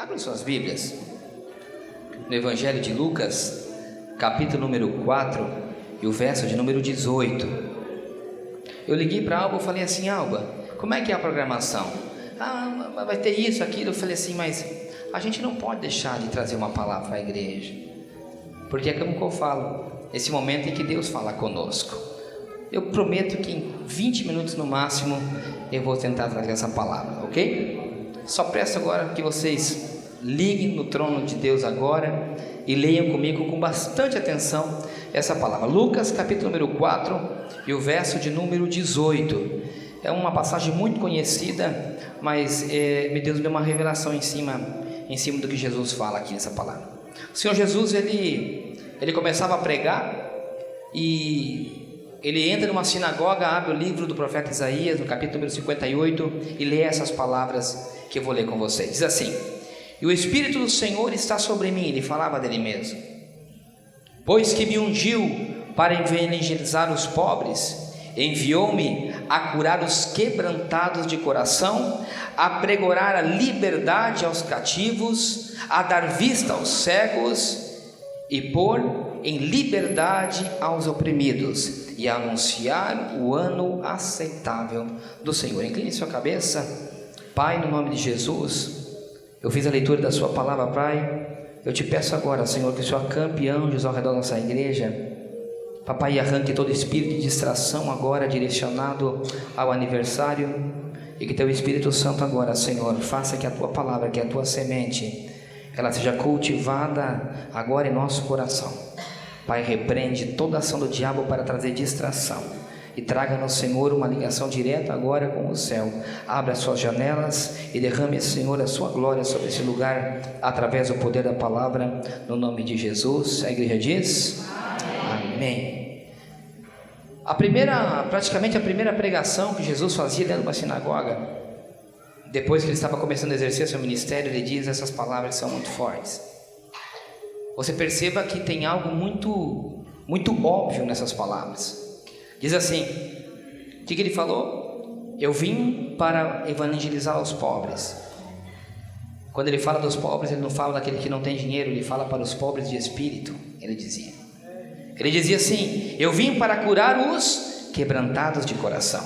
Abram suas Bíblias no Evangelho de Lucas, capítulo número 4 e o verso de número 18. Eu liguei para a Alba e falei assim: Alba, como é que é a programação? Vai ter isso, aquilo. Eu falei assim, mas a gente não pode deixar de trazer uma palavra para a igreja, porque é como que eu falo, esse momento em que Deus fala conosco. Eu prometo que em 20 minutos no máximo eu vou tentar trazer essa palavra, ok? Só peço agora que vocês liguem no trono de Deus agora e leiam comigo com bastante atenção essa palavra. Lucas capítulo número 4 e o verso de número 18. É uma passagem muito conhecida, mas Deus deu uma revelação em cima do que Jesus fala aqui nessa palavra. O Senhor Jesus, ele começava a pregar e ele entra numa sinagoga, abre o livro do profeta Isaías, no capítulo número 58, e lê essas palavras que eu vou ler com vocês. Diz assim: e o Espírito do Senhor está sobre mim, ele falava dele mesmo, pois que me ungiu para evangelizar os pobres, enviou-me a curar os quebrantados de coração, a pregoar a liberdade aos cativos, a dar vista aos cegos e pôr em liberdade aos oprimidos, e a anunciar o ano aceitável do Senhor. Incline sua cabeça. Pai, no nome de Jesus, eu fiz a leitura da sua palavra, Pai. Eu te peço agora, Senhor, que o Senhor acampe anjos ao redor da nossa igreja, Papai, arranque todo espírito de distração agora direcionado ao aniversário, e que teu Espírito Santo agora, Senhor, faça que a tua palavra, que a tua semente, ela seja cultivada agora em nosso coração. Pai, repreende toda ação do diabo para trazer distração e traga-nos, Senhor, uma ligação direta agora com o céu. Abra as suas janelas e derrame, Senhor, a sua glória sobre esse lugar através do poder da palavra, no nome de Jesus. A igreja diz amém. Praticamente a primeira pregação que Jesus fazia dentro de uma sinagoga, depois que ele estava começando a exercer seu ministério, ele diz essas palavras que são muito fortes. Você perceba que tem algo muito óbvio nessas palavras. Diz assim, o que ele falou? Eu vim para evangelizar os pobres. Quando ele fala dos pobres, ele não fala daquele que não tem dinheiro, ele fala para os pobres de espírito. Ele dizia assim: eu vim para curar os quebrantados de coração,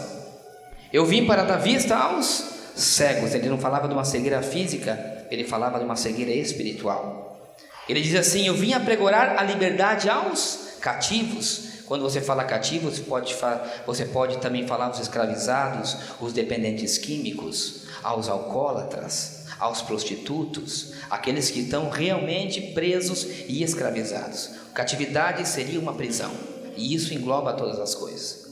eu vim para dar vista aos cegos. Ele não falava de uma cegueira física, ele falava de uma cegueira espiritual. Ele diz assim: eu vim a pregoar a liberdade aos cativos. Quando você fala cativos, você pode também falar aos escravizados, os dependentes químicos, aos alcoólatras, aos prostitutos, aqueles que estão realmente presos e escravizados. Catividade seria uma prisão, e isso engloba todas as coisas.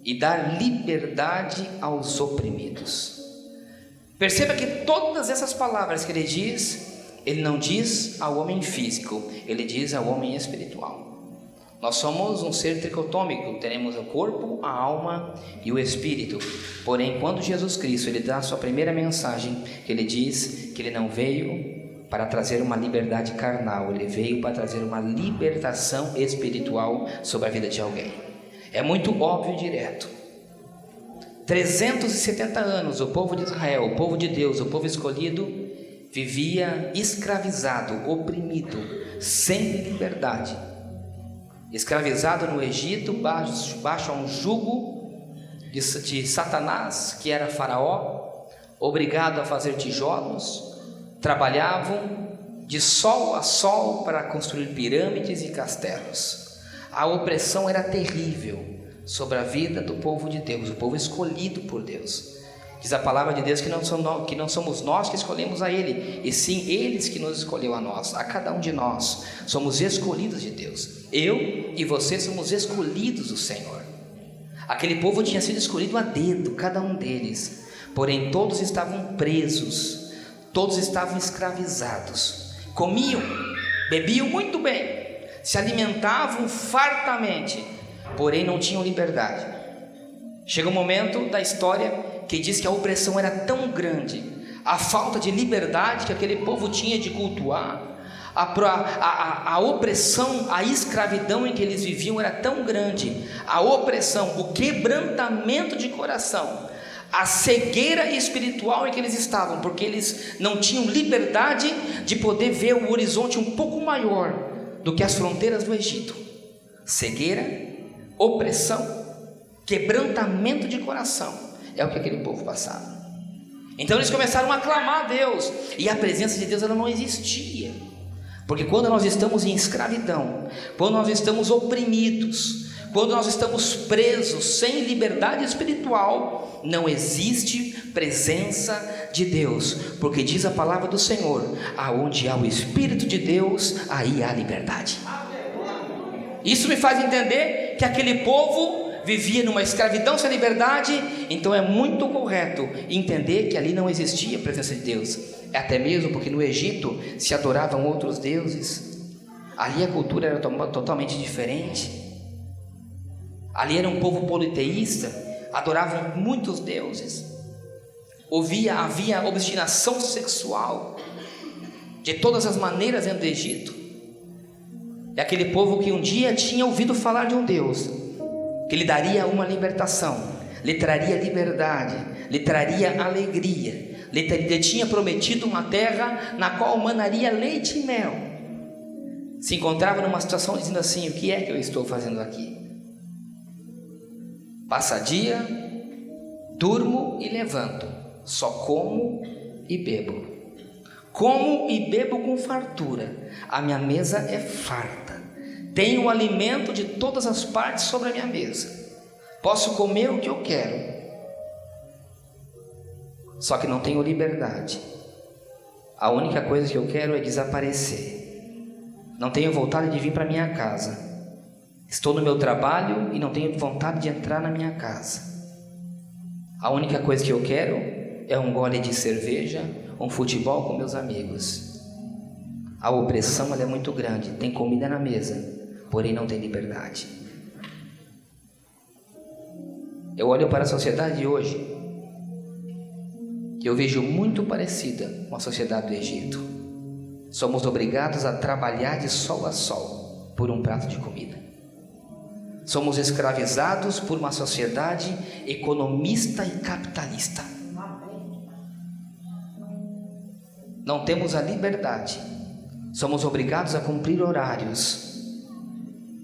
E dar liberdade aos oprimidos. Perceba que todas essas palavras que ele diz, ele não diz ao homem físico, ele diz ao homem espiritual. Nós somos um ser tricotômico, teremos o corpo, a alma e o espírito. Porém, quando Jesus Cristo ele dá a sua primeira mensagem, ele diz que ele não veio para trazer uma liberdade carnal, ele veio para trazer uma libertação espiritual sobre a vida de alguém. É muito óbvio e direto. 370 anos o povo de Israel, o povo de Deus, o povo escolhido, vivia escravizado, oprimido, sem liberdade, escravizado no Egito, baixo a um jugo de Satanás, que era Faraó, obrigado a fazer tijolos, trabalhavam de sol a sol para construir pirâmides e castelos. A opressão era terrível sobre a vida do povo de Deus, o povo escolhido por Deus. Diz a palavra de Deus que não somos nós que escolhemos a Ele, e sim eles que nos escolheu a nós, a cada um de nós. Somos escolhidos de Deus. Eu e você somos escolhidos do Senhor. Aquele povo tinha sido escolhido a dedo, cada um deles. Porém todos estavam presos, todos estavam escravizados. Comiam, bebiam muito bem, se alimentavam fartamente, porém não tinham liberdade. Chega um momento da história que diz que a opressão era tão grande, a falta de liberdade que aquele povo tinha de cultuar, a opressão, a escravidão em que eles viviam era tão grande, a opressão, o quebrantamento de coração, a cegueira espiritual em que eles estavam, porque eles não tinham liberdade de poder ver o horizonte um pouco maior do que as fronteiras do Egito. Cegueira, opressão, quebrantamento de coração, é o que aquele povo passava. Então eles começaram a clamar a Deus, e a presença de Deus ela não existia, porque quando nós estamos em escravidão, quando nós estamos oprimidos, quando nós estamos presos, sem liberdade espiritual, não existe presença de Deus, porque diz a palavra do Senhor: aonde há o Espírito de Deus, aí há liberdade. Isso me faz entender que aquele povo vivia numa escravidão sem liberdade. Então é muito correto entender que ali não existia a presença de Deus, até mesmo porque no Egito se adoravam outros deuses. Ali a cultura era totalmente diferente. Ali era um povo politeísta, adoravam muitos deuses. Havia obstinação sexual de todas as maneiras dentro do Egito. É aquele povo que um dia tinha ouvido falar de um Deus que lhe daria uma libertação, lhe traria liberdade, lhe traria alegria, lhe tinha prometido uma terra na qual manaria leite e mel. Se encontrava numa situação dizendo assim: o que é que eu estou fazendo aqui? Passa dia, durmo e levanto, só como e bebo. Como e bebo com fartura, a minha mesa é farta. Tenho o alimento de todas as partes sobre a minha mesa. Posso comer o que eu quero, só que não tenho liberdade. A única coisa que eu quero é desaparecer. Não tenho vontade de vir para minha casa. Estou no meu trabalho e não tenho vontade de entrar na minha casa. A única coisa que eu quero é um gole de cerveja, um futebol com meus amigos. A opressão ela é muito grande. Tem comida na mesa, porém não tem liberdade. Eu olho para a sociedade de hoje, que eu vejo muito parecida com a sociedade do Egito. Somos obrigados a trabalhar de sol a sol por um prato de comida. Somos escravizados por uma sociedade economista e capitalista. Não temos a liberdade. Somos obrigados a cumprir horários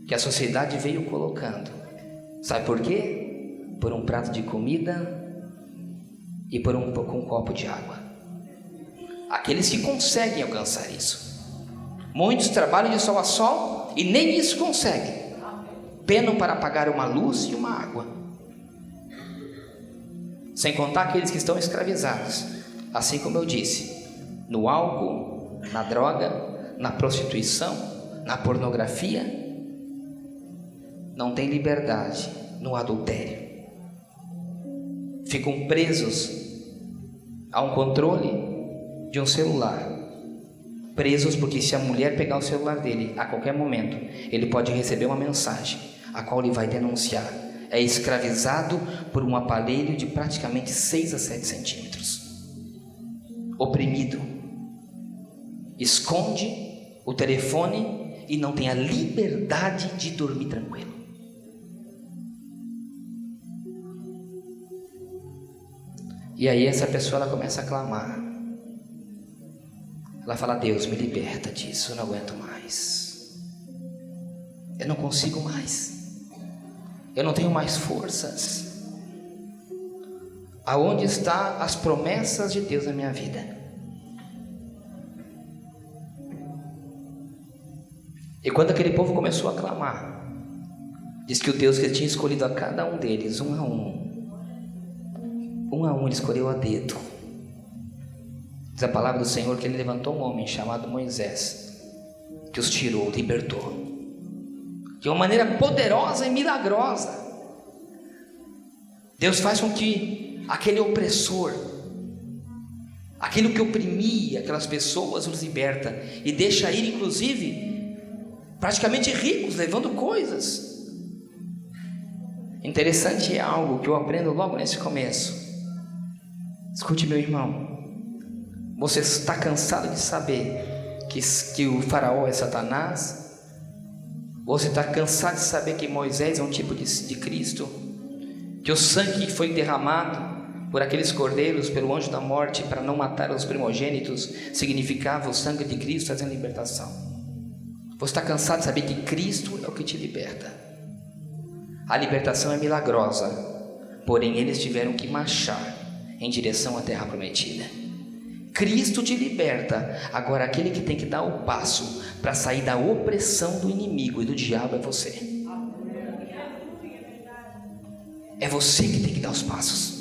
que a sociedade veio colocando. Sabe por quê? Por um prato de comida e por um copo de água. Aqueles que conseguem alcançar isso. Muitos trabalham de sol a sol e nem isso conseguem. Penam para pagar uma luz e uma água. Sem contar aqueles que estão escravizados, assim como eu disse, no álcool, na droga, na prostituição, na pornografia. Não tem liberdade no adultério. Ficam presos a um controle de um celular. Presos porque se a mulher pegar o celular dele, a qualquer momento, ele pode receber uma mensagem a qual ele vai denunciar. É escravizado por um aparelho de praticamente 6 a 7 centímetros. Oprimido. Esconde o telefone e não tem a liberdade de dormir tranquilo. E aí essa pessoa ela começa a clamar. Ela fala: Deus, me liberta disso, eu não aguento mais. Eu não consigo mais. Eu não tenho mais forças. Aonde estão as promessas de Deus na minha vida? E quando aquele povo começou a clamar, diz que o Deus que ele tinha escolhido a cada um deles, um a um ele escolheu a dedo. Diz a palavra do Senhor que ele levantou um homem chamado Moisés, que os tirou, libertou de uma maneira poderosa e milagrosa. Deus faz com que aquele opressor, aquilo que oprimia aquelas pessoas, os liberta e deixa ir, inclusive, praticamente ricos, levando coisas. Interessante é algo que eu aprendo logo nesse começo. Escute, meu irmão, você está cansado de saber que o faraó é Satanás? Você está cansado de saber que Moisés é um tipo de Cristo? Que o sangue que foi derramado por aqueles cordeiros, pelo anjo da morte, para não matar os primogênitos, significava o sangue de Cristo trazendo libertação. Você está cansado de saber que Cristo é o que te liberta. A libertação é milagrosa, porém eles tiveram que marchar em direção à terra prometida. Cristo te liberta, agora aquele que tem que dar o passo para sair da opressão do inimigo e do diabo é você. É você que tem que dar os passos.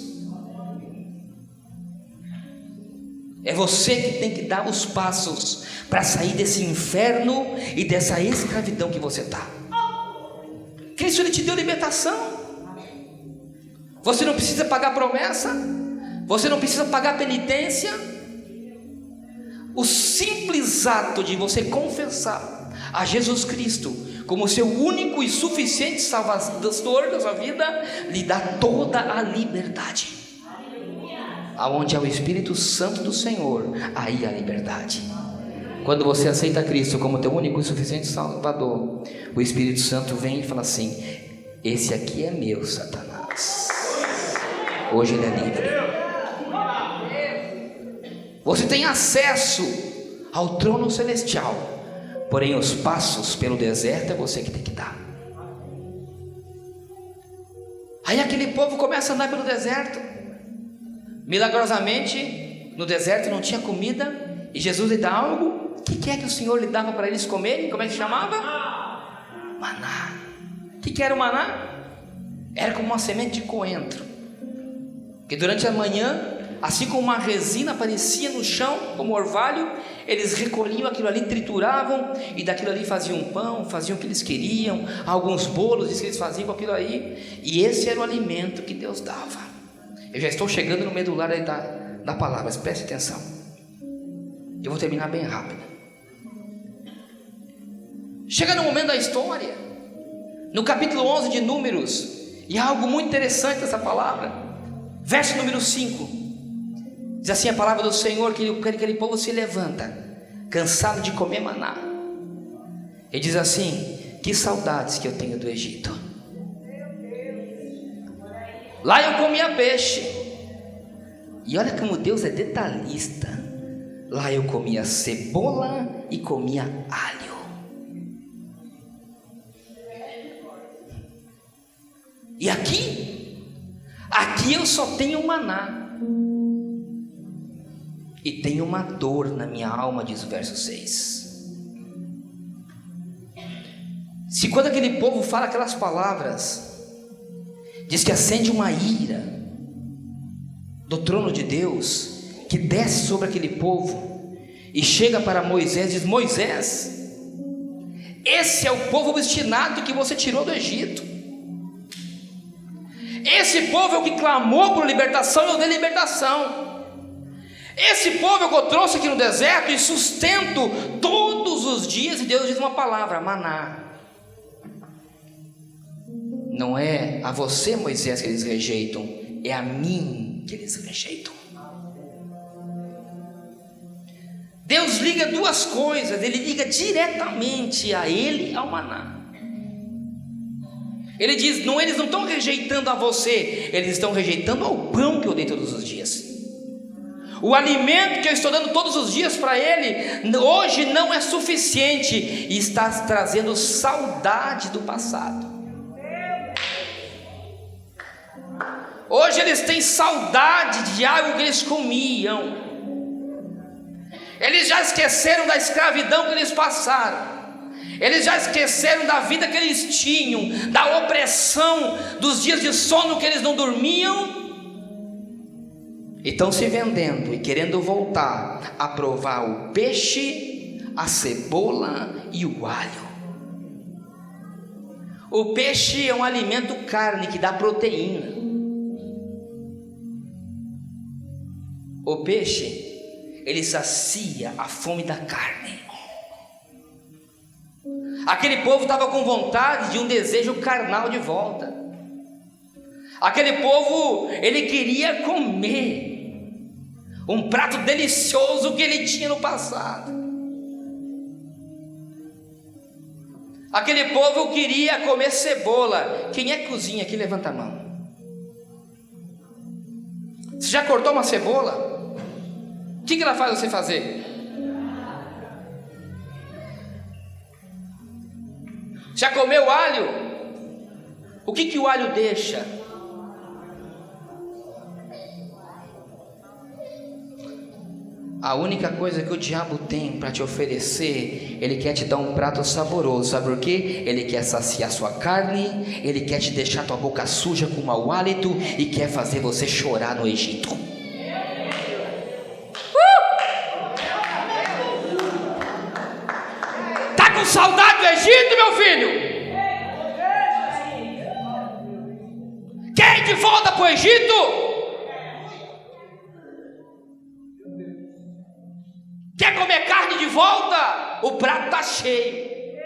É você que tem que dar os passos para sair desse inferno e dessa escravidão que você está. Cristo, Ele te deu libertação. Você não precisa pagar promessa, você não precisa pagar penitência. O simples ato de você confessar a Jesus Cristo como seu único e suficiente salvador da sua vida lhe dá toda a liberdade. Aonde é o Espírito Santo do Senhor, aí há liberdade. Quando você aceita Cristo como teu único e suficiente Salvador, o Espírito Santo vem e fala assim: esse aqui é meu, Satanás. Hoje ele é livre. Você tem acesso ao trono celestial, porém os passos pelo deserto é você que tem que dar. Aí aquele povo começa a andar pelo deserto. Milagrosamente, no deserto não tinha comida, e Jesus lhe dá algo. O que é que o Senhor lhe dava para eles comerem? Como é que chamava? Maná. O que era o maná? Era como uma semente de coentro, que durante a manhã, assim como uma resina aparecia no chão, como orvalho, eles recolhiam aquilo ali, trituravam, e daquilo ali faziam um pão, faziam o que eles queriam, alguns bolos, diz que eles faziam com aquilo aí, e esse era o alimento que Deus dava. Eu já estou chegando no medular da palavra, mas preste atenção. Eu vou terminar bem rápido. Chega no momento da história, no capítulo 11 de Números, e há algo muito interessante nessa palavra. Verso número 5. Diz assim a palavra do Senhor, que aquele povo se levanta, cansado de comer maná. Ele diz assim: que saudades que eu tenho do Egito. Lá eu comia peixe. E olha como Deus é detalhista. Lá eu comia cebola e comia alho. E aqui eu só tenho maná. E tenho uma dor na minha alma, diz o verso 6. Se quando aquele povo fala aquelas palavras, diz que acende uma ira do trono de Deus, que desce sobre aquele povo, e chega para Moisés e diz: Moisés, esse é o povo obstinado que você tirou do Egito. Esse povo é o que clamou por libertação e eu dei libertação. Esse povo é o que eu trouxe aqui no deserto e sustento todos os dias. E Deus diz uma palavra: maná. Não é a você, Moisés, que eles rejeitam, é a mim que eles rejeitam. Deus liga duas coisas. Ele liga diretamente a ele e ao maná. Ele diz: não, eles não estão rejeitando a você, eles estão rejeitando ao pão que eu dei todos os dias. O alimento que eu estou dando todos os dias para ele, hoje não é suficiente, e está trazendo saudade do passado. Hoje eles têm saudade de algo que eles comiam. Eles já esqueceram da escravidão que eles passaram. Eles já esqueceram da vida que eles tinham, da opressão, dos dias de sono que eles não dormiam. E estão se vendendo e querendo voltar a provar o peixe, a cebola e o alho. O peixe é um alimento carne que dá proteína. O peixe, ele sacia a fome da carne. Aquele povo estava com vontade de um desejo carnal de volta. Aquele povo, ele queria comer um prato delicioso que ele tinha no passado. Aquele povo queria comer cebola. Quem é que cozinha aqui? Levanta a mão. Você já cortou uma cebola? O que ela faz você fazer? Já comeu alho? O que o alho deixa? A única coisa que o diabo tem para te oferecer, ele quer te dar um prato saboroso. Sabe por quê? Ele quer saciar sua carne, ele quer te deixar tua boca suja com mau hálito e quer fazer você chorar no Egito. Tá com saudade do Egito, meu filho? Quer ir de volta para o Egito? Quer comer carne de volta? O prato está cheio.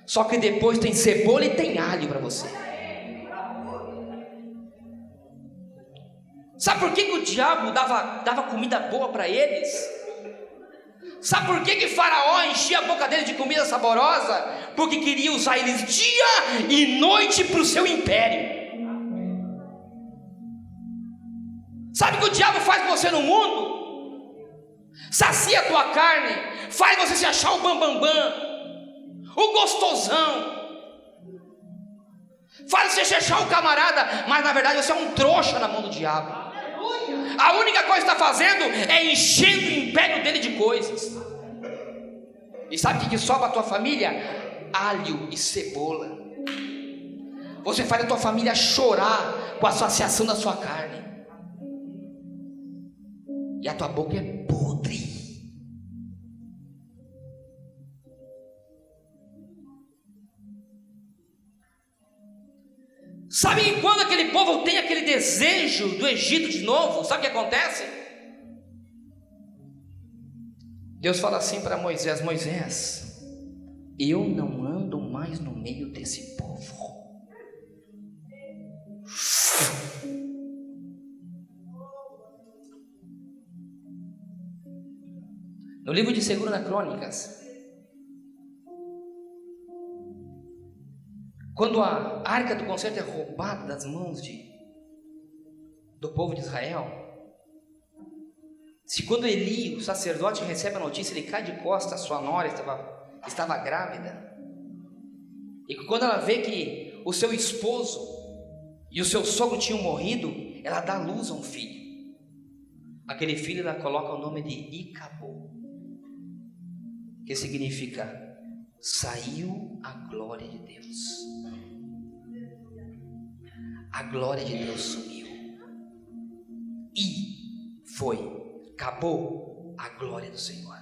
Só que depois tem cebola e tem alho para você. Sabe por que o diabo dava comida boa para eles? Sabe por que Faraó enchia a boca deles de comida saborosa? Porque queria usar eles dia e noite para o seu império. Sabe o que o diabo faz com você no mundo? Sacia a tua carne, faz você se achar o bambambam, o gostosão, faz você se achar o camarada, mas na verdade você é um trouxa na mão do diabo. A única coisa que está fazendo é enchendo o império dele de coisas. E sabe o que sobra a tua família? Alho e cebola. Você faz a tua família chorar com a saciação da sua carne, e a tua boca é podre. Sabe que quando aquele povo tem aquele desejo do Egito de novo, sabe o que acontece? Deus fala assim para Moisés: Moisés, eu não ando mais no meio desse povo. No livro de 2 Crônicas, quando a arca do concerto é roubada das mãos do povo de Israel, se quando Eli, o sacerdote, recebe a notícia, ele cai de costas, a sua nora estava grávida, e quando ela vê que o seu esposo e o seu sogro tinham morrido, ela dá luz a um filho. Aquele filho ela coloca o nome de Icabô, que significa saiu a glória de Deus. A glória de Deus sumiu e acabou a glória do Senhor.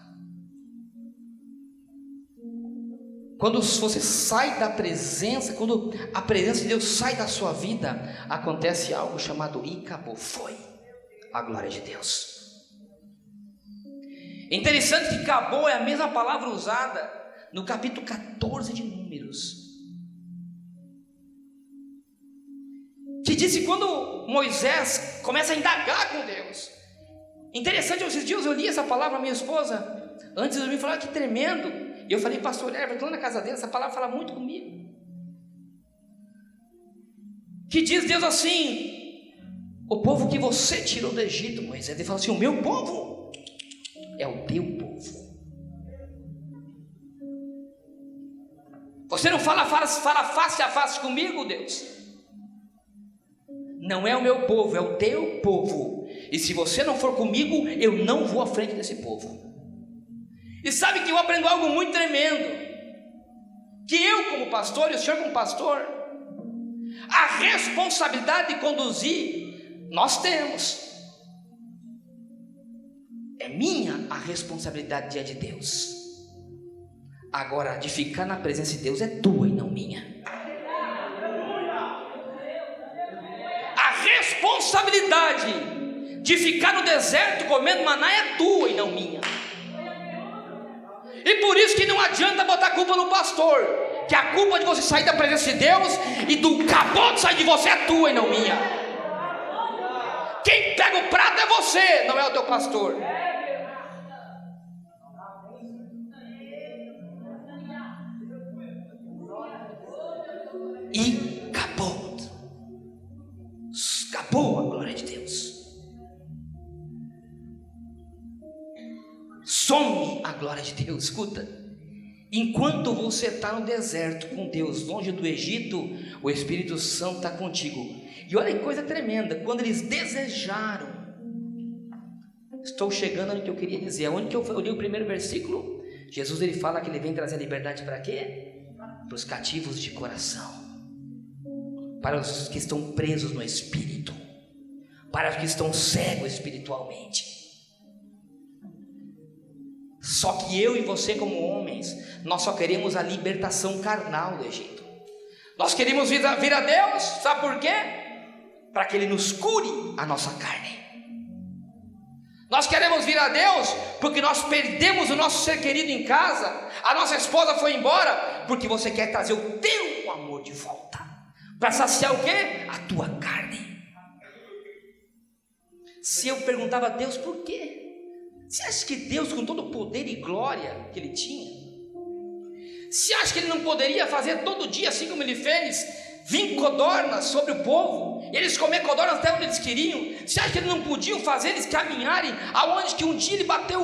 Quando você sai da presença, quando a presença de Deus sai da sua vida, acontece algo chamado Icabô, foi a glória de Deus. Interessante que acabou é a mesma palavra usada no capítulo 14 de Números, que diz que quando Moisés começa a indagar com Deus. Interessante, esses dias eu li essa palavra, minha esposa, antes de me falar, que tremendo, e eu falei: pastor Herbert, lá na casa dele, essa palavra fala muito comigo, que diz Deus assim: o povo que você tirou do Egito, Moisés, ele fala assim: o meu povo é o teu povo. Você não fala face a face comigo, Deus? Não é o meu povo, é o teu povo. E se você não for comigo, eu não vou à frente desse povo. E sabe que eu aprendo algo muito tremendo, que eu como pastor e o senhor como pastor, a responsabilidade de conduzir nós temos. É minha a responsabilidade diante de Deus. Agora, de ficar na presença de Deus é tua e não minha. A responsabilidade de ficar no deserto comendo maná é tua e não minha. E por isso que não adianta botar culpa no pastor, que a culpa de você sair da presença de Deus e do cabote sair de você é tua e não minha. Quem pega o prato é você, não é o teu pastor. E acabou a glória de Deus. some a glória de Deus. Escuta, enquanto você está no deserto com Deus, longe do Egito, o Espírito Santo está contigo. E olha que coisa tremenda, quando eles desejaram, estou chegando no que eu queria dizer, onde que eu li o primeiro versículo, Jesus ele fala que ele vem trazer liberdade para quê? Para os cativos de coração, para os que estão presos no Espírito, para os que estão cegos espiritualmente. Só que eu e você como homens, nós só queremos a libertação carnal do Egito. Nós queremos vir a Deus, sabe por quê? Para que Ele nos cure a nossa carne. Nós queremos vir a Deus porque nós perdemos o nosso ser querido em casa, a nossa esposa foi embora, porque você quer trazer o teu amor de volta, para saciar o quê? A tua carne. Se eu perguntava a Deus por quê? Você acha que Deus, com todo o poder e glória que Ele tinha, você acha que Ele não poderia fazer todo dia, assim como Ele fez, vir codornas sobre o povo, eles comer codornas até onde eles queriam? Você acha que Ele não podia fazer eles caminharem aonde que um dia Ele bateu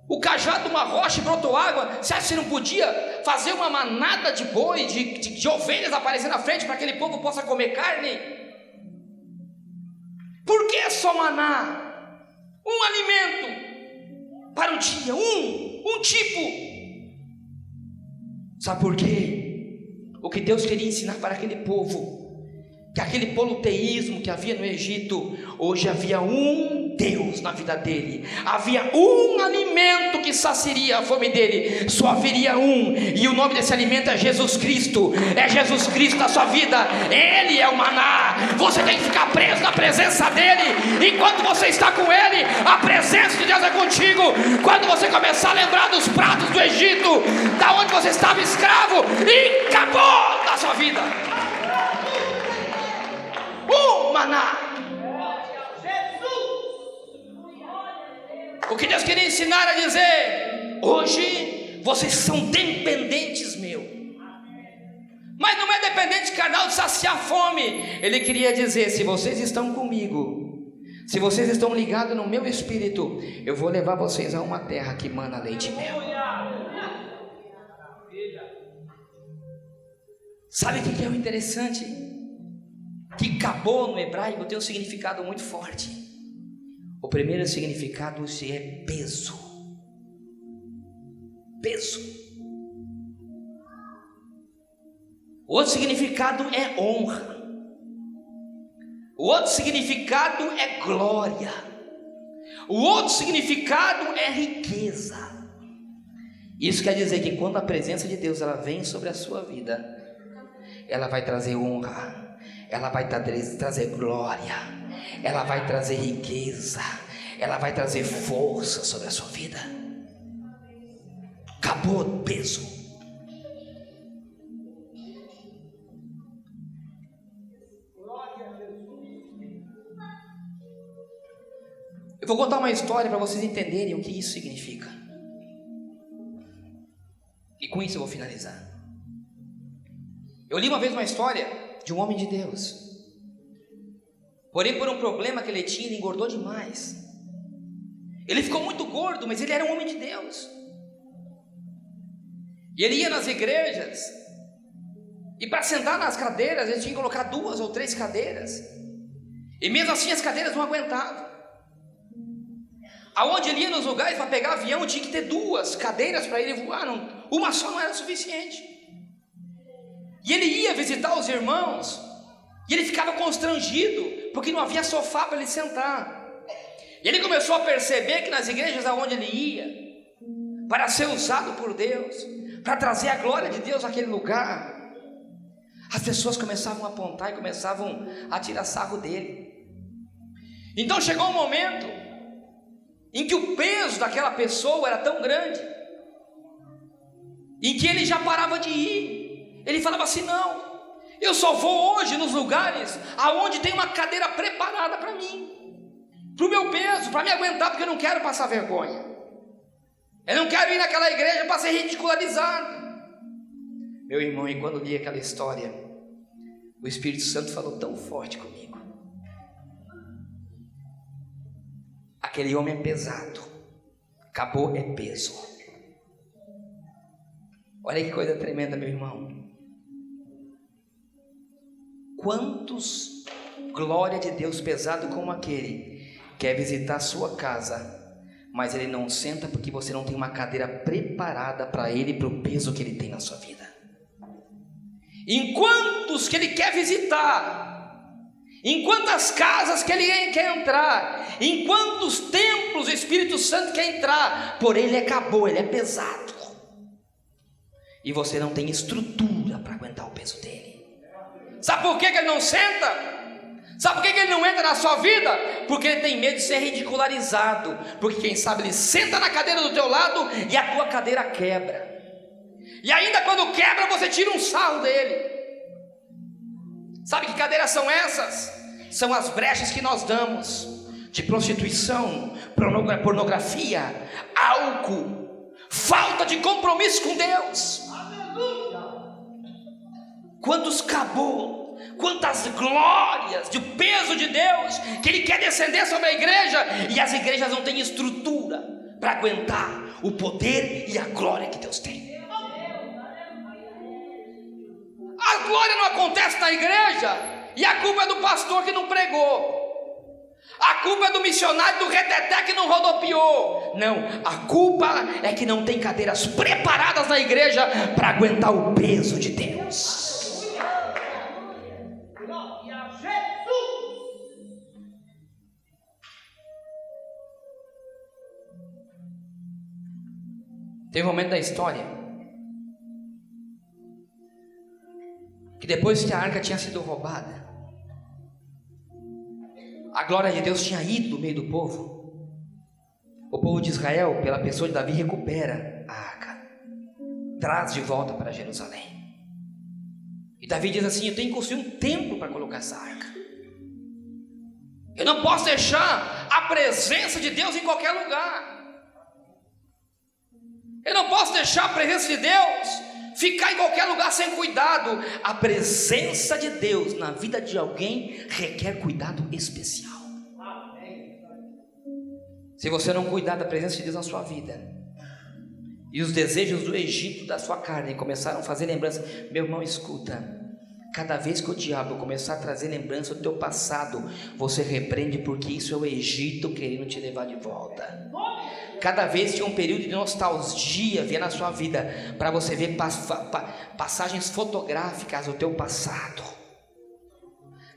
o cajado numa rocha e brotou água? Você acha que Ele não podia fazer uma manada de boi, de ovelhas aparecer na frente para que aquele povo possa comer carne? Por que só maná? Um alimento para o dia, um tipo. Sabe por quê? O que Deus queria ensinar para aquele povo, que aquele politeísmo que havia no Egito, hoje havia um Deus na vida dele, havia um alimento que saciaria a fome dele, só haveria um, e o nome desse alimento é Jesus Cristo. É Jesus Cristo na sua vida, Ele é o maná. Você tem que ficar preso na presença dele. Enquanto você está com Ele, a presença de Deus é contigo. Quando você começar a lembrar dos pratos do Egito, da onde você estava escravo, e acabou na sua vida o maná. O que Deus queria ensinar a dizer: hoje vocês são dependentes meu. Mas não é dependente carnal de saciar a fome. Ele queria dizer: se vocês estão comigo, se vocês estão ligados no meu espírito, eu vou levar vocês a uma terra que mana leite e mel. Sabe o que é o interessante? Que cabô no hebraico tem um significado muito forte. O primeiro significado é peso. Peso. O outro significado é honra. O outro significado é glória. O outro significado é riqueza. Isso quer dizer que quando a presença de Deus ela vem sobre a sua vida, ela vai trazer honra, ela vai trazer glória, ela vai trazer riqueza, ela vai trazer força sobre a sua vida. Acabou o peso. Eu vou contar uma história para vocês entenderem o que isso significa. E com isso eu vou finalizar. Eu li uma vez uma história de um homem de Deus. Porém, por um problema que ele tinha, ele engordou demais. Ele ficou muito gordo, mas ele era um homem de Deus. E ele ia nas igrejas, e para sentar nas cadeiras, ele tinha que colocar 2 ou 3 cadeiras. E mesmo assim as cadeiras não aguentavam. Aonde ele ia nos lugares para pegar avião, tinha que ter 2 cadeiras para ele voar, uma só não era suficiente. E ele ia visitar os irmãos, e ele ficava constrangido, porque não havia sofá para ele sentar. E ele começou a perceber que nas igrejas aonde ele ia, para ser usado por Deus, para trazer a glória de Deus naquele lugar, as pessoas começavam a apontar e começavam a tirar sarro dele. Então chegou um momento em que o peso daquela pessoa era tão grande, em que ele já parava de ir. Ele falava assim: não, eu só vou hoje nos lugares aonde tem uma cadeira preparada para mim, para o meu peso, para me aguentar, porque eu não quero passar vergonha. Eu não quero ir naquela igreja para ser ridicularizado. Meu irmão, e quando li aquela história, o Espírito Santo falou tão forte comigo. Aquele homem é pesado, Acabou é peso. Olha que coisa tremenda, meu irmão. Quantos, glória de Deus, pesado como aquele, quer visitar a sua casa, mas ele não senta porque você não tem uma cadeira preparada para ele, para o peso que ele tem na sua vida. Enquantos que ele quer visitar, em quantas casas que ele quer entrar, em quantos templos o Espírito Santo quer entrar, por ele acabou, ele é pesado, e você não tem estrutura para aguentar o peso dele. Sabe por que ele não senta? Sabe por que ele não entra na sua vida? Porque ele tem medo de ser ridicularizado. Porque quem sabe ele senta na cadeira do teu lado e a tua cadeira quebra. E ainda quando quebra, você tira um sarro dele. Sabe que cadeiras são essas? São as brechas que nós damos de prostituição, pornografia, álcool, falta de compromisso com Deus. Quantos cabos, quantas glórias de peso de Deus que Ele quer descender sobre a igreja, e as igrejas não têm estrutura para aguentar o poder e a glória que Deus tem. A glória não acontece na igreja, e a culpa é do pastor que não pregou, a culpa é do missionário do reteté que não rodopiou. Não, a culpa é que não tem cadeiras preparadas na igreja para aguentar o peso de Deus. Tem um momento da história que depois que a arca tinha sido roubada, a glória de Deus tinha ido do meio do povo. O povo de Israel, pela pessoa de Davi, recupera a arca, traz de volta para Jerusalém. E Davi diz assim: eu tenho que construir um templo para colocar essa arca. Eu não posso deixar a presença de Deus em qualquer lugar. Eu não posso deixar a presença de Deus ficar em qualquer lugar sem cuidado. A presença de Deus na vida de alguém requer cuidado especial. Se você não cuidar da presença de Deus na sua vida, e os desejos do Egito da sua carne começaram a fazer lembrança, meu irmão, escuta, cada vez que o diabo começar a trazer lembrança do teu passado, você repreende, porque isso é o Egito querendo te levar de volta. Cada vez que um período de nostalgia vier na sua vida, para você ver passagens fotográficas do teu passado,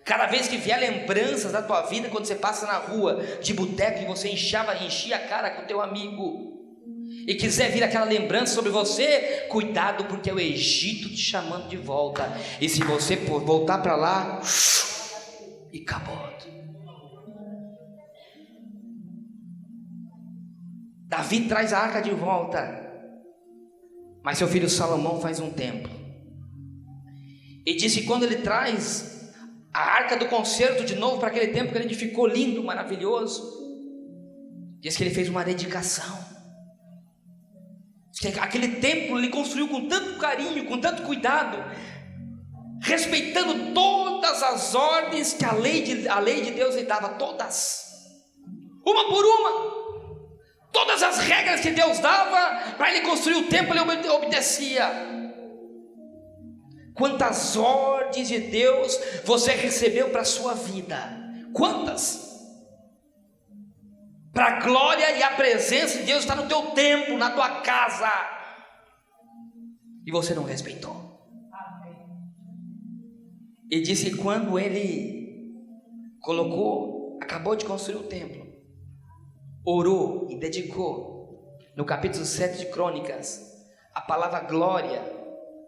cada vez que vier lembranças da tua vida, quando você passa na rua de boteco e você enchia a cara com o teu amigo, e quiser vir aquela lembrança sobre você, cuidado, porque é o Egito te chamando de volta. E se você voltar para lá, e acabou. Davi traz a arca de volta, mas seu filho Salomão faz um templo. E diz que quando ele traz a arca do concerto de novo para aquele templo que ele edificou, lindo, maravilhoso, diz que ele fez uma dedicação. Diz que aquele templo ele construiu com tanto carinho, com tanto cuidado, respeitando todas as ordens que a lei de Deus lhe dava, todas, uma por uma. Todas as regras que Deus dava para ele construir o templo, ele obedecia. Quantas ordens de Deus você recebeu para a sua vida? Quantas? Para a glória e a presença de Deus está no teu templo, na tua casa, e você não respeitou. E disse que quando ele acabou de construir o templo, orou e dedicou, no capítulo 7 de Crônicas, a palavra glória,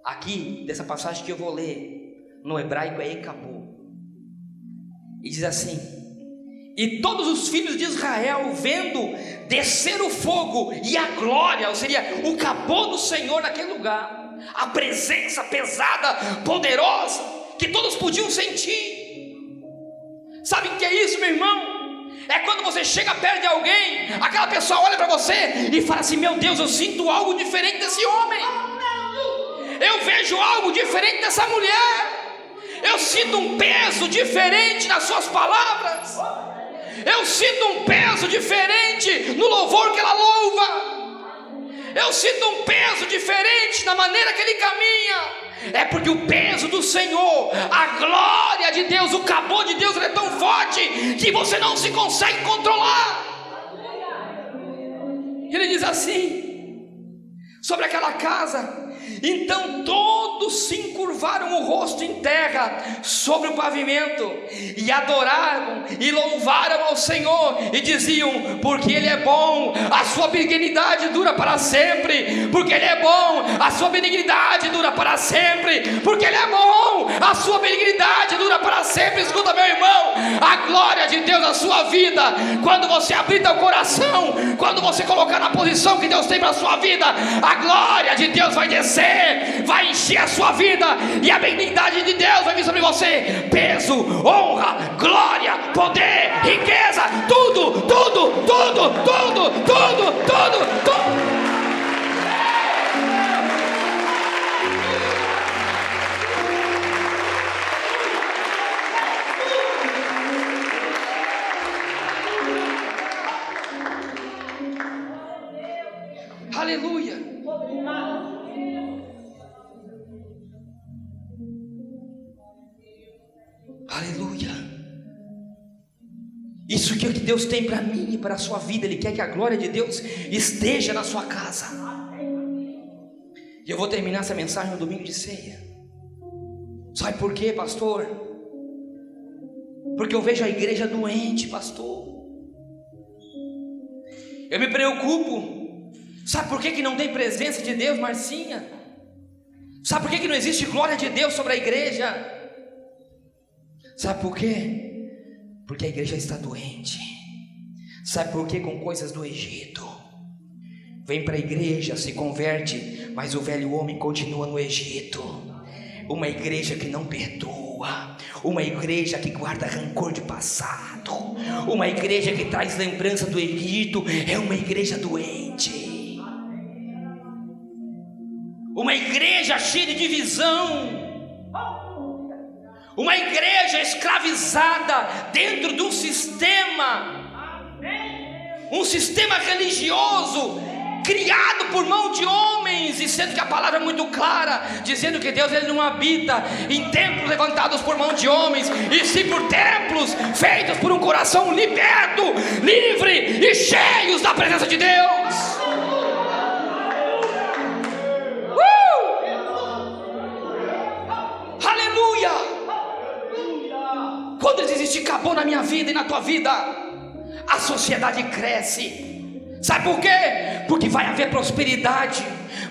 aqui dessa passagem que eu vou ler, no hebraico é Ekabu, e diz assim: e todos os filhos de Israel, vendo descer o fogo e a glória, ou seja, o Kabod do Senhor naquele lugar, a presença pesada, poderosa, que todos podiam sentir. Sabe o que é isso, meu irmão? É quando você chega perto de alguém, aquela pessoa olha para você e fala assim: meu Deus, eu sinto algo diferente desse homem, eu vejo algo diferente dessa mulher, eu sinto um peso diferente nas suas palavras, Eu sinto um peso diferente no louvor que ela louva. Eu sinto um peso diferente na maneira que ele caminha. É porque o peso do Senhor, a glória de Deus, o cabô de Deus, ele é tão forte que você não se consegue controlar. Ele diz assim sobre aquela casa: então todos se encurvaram o rosto em terra sobre o pavimento, e adoravam e louvaram ao Senhor, e diziam: porque Ele é bom, a sua benignidade dura para sempre. Porque Ele é bom, a sua benignidade dura para sempre. Porque Ele é bom, a sua benignidade dura para sempre. Escuta, meu irmão, a glória de Deus na sua vida, quando você abrir teu coração, quando você colocar na posição que Deus tem para a sua vida, a glória de Deus vai descer, vai encher a sua vida, e a benignidade de Deus vai vir sobre você. Peso, honra, glória, poder, riqueza, tudo, tudo, tudo, tudo, tudo, tudo, tudo. Aleluia. Aleluia. Isso que Deus tem para mim e para a sua vida. Ele quer que a glória de Deus esteja na sua casa. E eu vou terminar essa mensagem no domingo de ceia. Sabe por quê, pastor? Porque eu vejo a igreja doente, pastor. Eu me preocupo. Sabe por que não tem presença de Deus, Marcinha? Sabe por que não existe glória de Deus sobre a igreja? Sabe por quê? Porque a igreja está doente. Sabe por quê? Com coisas do Egito. Vem para a igreja, se converte, mas o velho homem continua no Egito. Uma igreja que não perdoa, uma igreja que guarda rancor de passado, uma igreja que traz lembrança do Egito. É uma igreja doente. Uma igreja cheia de divisão, uma igreja escravizada dentro de um sistema religioso criado por mão de homens, e sendo que a palavra é muito clara, dizendo que Deus ele não habita em templos levantados por mão de homens, e sim por templos feitos por um coração liberto, livre e cheios da presença de Deus. Aleluia! Quando existe cabô na minha vida e na tua vida, a sociedade cresce. Sabe por quê? Porque vai haver prosperidade.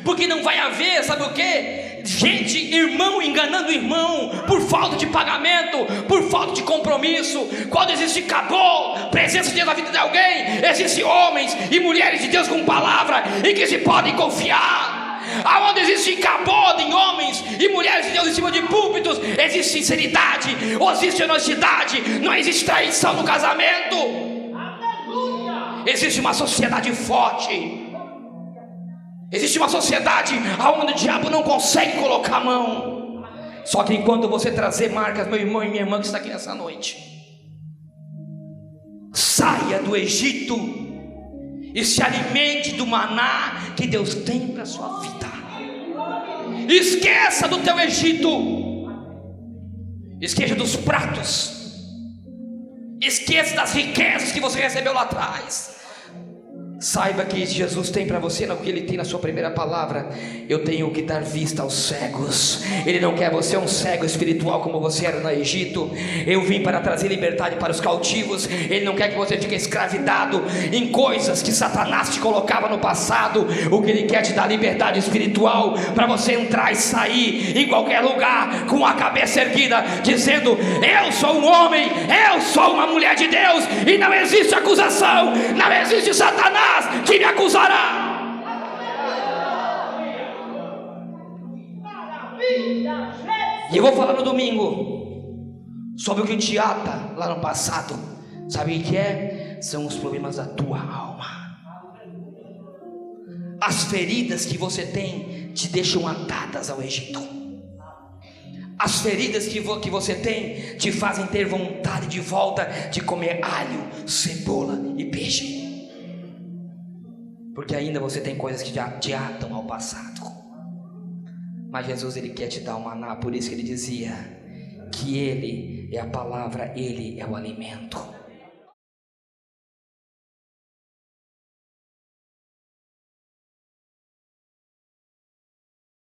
Porque não vai haver, sabe o quê? Gente, irmão enganando irmão por falta de pagamento, por falta de compromisso. Quando existe cabô, presença de Deus na vida de alguém, existem homens e mulheres de Deus com palavra e que se podem confiar. Aonde existe cabô em homens e mulheres de Deus em cima de púlpitos, existe sinceridade, existe honestidade, não existe traição no casamento. Existe uma sociedade forte. Existe uma sociedade onde o diabo não consegue colocar a mão. Só que enquanto você trazer marcas, meu irmão e minha irmã que está aqui nessa noite, saia do Egito e se alimente do maná que Deus tem para a sua vida. Esqueça do teu Egito. Esqueça dos pratos. Esqueça das riquezas que você recebeu lá atrás. Saiba que Jesus tem para você, não que Ele tem na sua primeira palavra: eu tenho que dar vista aos cegos. Ele não quer você um cego espiritual como você era no Egito. Eu vim para trazer liberdade para os cautivos. Ele não quer que você fique escravidado em coisas que Satanás te colocava no passado. O que Ele quer te dar liberdade espiritual, para você entrar e sair em qualquer lugar com a cabeça erguida, dizendo: eu sou um homem, eu sou uma mulher de Deus, e não existe acusação, não existe Satanás que me acusará. E eu vou falar no domingo sobre o que te ata lá no passado. Sabe o que é? São os problemas da tua alma. As feridas que você tem te deixam atadas ao Egito. As feridas que você tem te fazem ter vontade de volta de comer alho, cebola e peixe, porque ainda você tem coisas que já te atam ao passado. Mas Jesus, Ele quer te dar um maná. Por isso que Ele dizia que Ele é a palavra, Ele é o alimento.